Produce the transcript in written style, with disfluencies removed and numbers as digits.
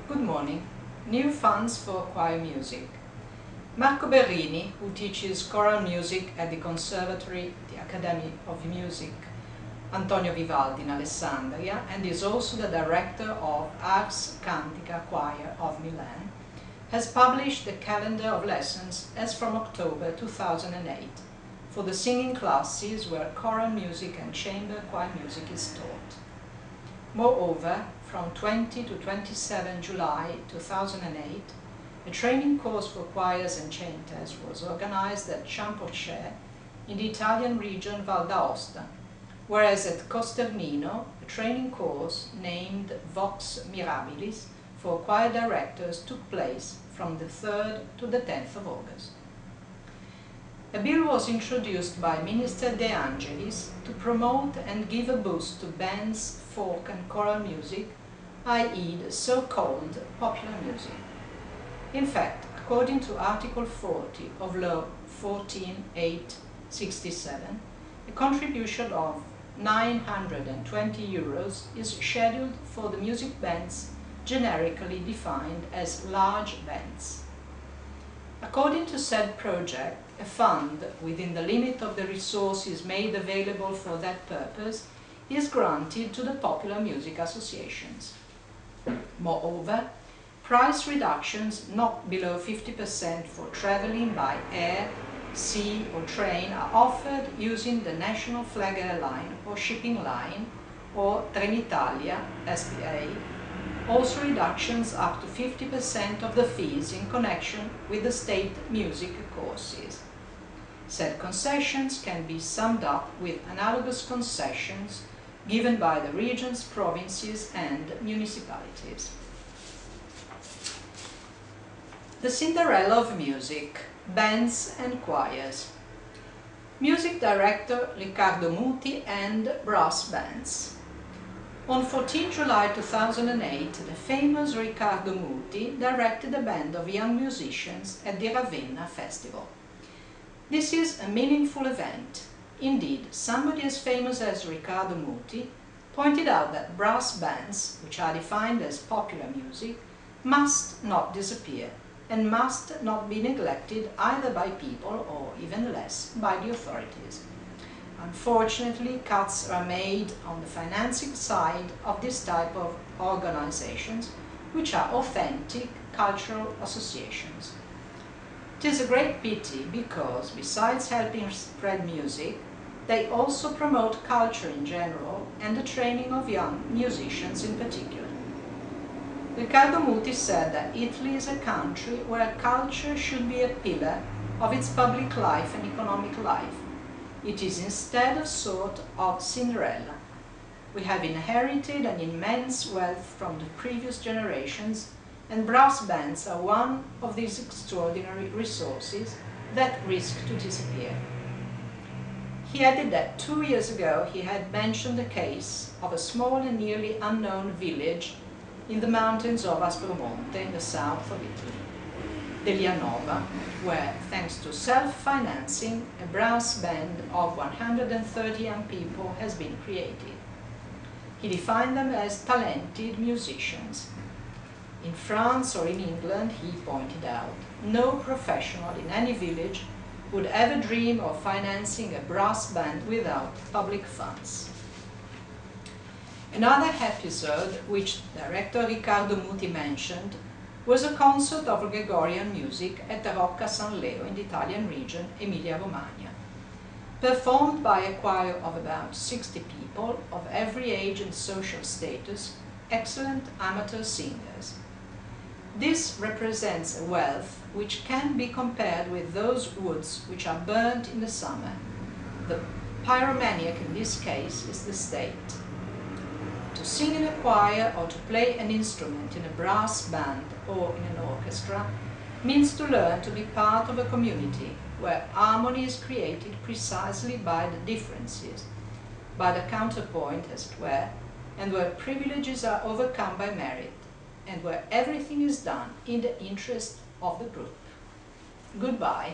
Good morning. New funds for choir music. Marco Berrini, who teaches choral music at the Conservatory, the Academy of Music Antonio Vivaldi in Alessandria, and is also the director of Ars Cantica Choir of Milan, has published a calendar of lessons as from October 2008 for the singing classes where choral music and chamber choir music is taught. Moreover, from 20 to 27 July 2008, a training course for choirs and chanters was organized at Champorcè in the Italian region Val d'Aosta, whereas at Costernino, a training course named Vox Mirabilis for choir directors took place from the 3rd to the 10th of August. A bill was introduced by Minister De Angelis to promote and give a boost to bands, folk and choral music, i.e. the so-called popular music. In fact, according to Article 40 of Law 14.867, a contribution of €920 is scheduled for the music bands generically defined as large bands. According to said project, a fund within the limit of the resources made available for that purpose is granted to the popular music associations. Moreover, price reductions not below 50% for traveling by air, sea or train are offered using the National Flag Airline or Shipping Line or Trenitalia SPA. Also reductions up to 50% of the fees in connection with the state music courses. Said concessions can be summed up with analogous concessions given by the regions, provinces and municipalities. The Cinderella of music, bands and choirs. Music director Riccardo Muti and brass bands. On 14 July 2008, the famous Riccardo Muti directed a band of young musicians at the Ravenna Festival. This is a meaningful event. Indeed, somebody as famous as Riccardo Muti pointed out that brass bands, which are defined as popular music, must not disappear and must not be neglected either by people or, even less, by the authorities. Unfortunately, cuts are made on the financing side of this type of organizations, which are authentic cultural associations. It is a great pity because, besides helping spread music, they also promote culture in general and the training of young musicians in particular. Riccardo Muti said that Italy is a country where culture should be a pillar of its public life and economic life. It is instead a sort of Cinderella. We have inherited an immense wealth from the previous generations, and brass bands are one of these extraordinary resources that risk to disappear. He added that 2 years ago he had mentioned the case of a small and nearly unknown village in the mountains of Aspromonte in the south of Italy, Delianova, where, thanks to self-financing, a brass band of 130 young people has been created. He defined them as talented musicians. In France or in England, he pointed out, no professional in any village would ever dream of financing a brass band without public funds. Another episode, which director Riccardo Muti mentioned, was a concert of Gregorian music at the Rocca San Leo in the Italian region Emilia-Romagna, performed by a choir of about 60 people of every age and social status, excellent amateur singers. This represents a wealth which can be compared with those woods which are burnt in the summer. The pyromaniac in this case is the state. To sing in a choir or to play an instrument in a brass band or in an orchestra means to learn to be part of a community where harmony is created precisely by the differences, by the counterpoint as it were, and where privileges are overcome by merit, and where everything is done in the interest of the group. Goodbye.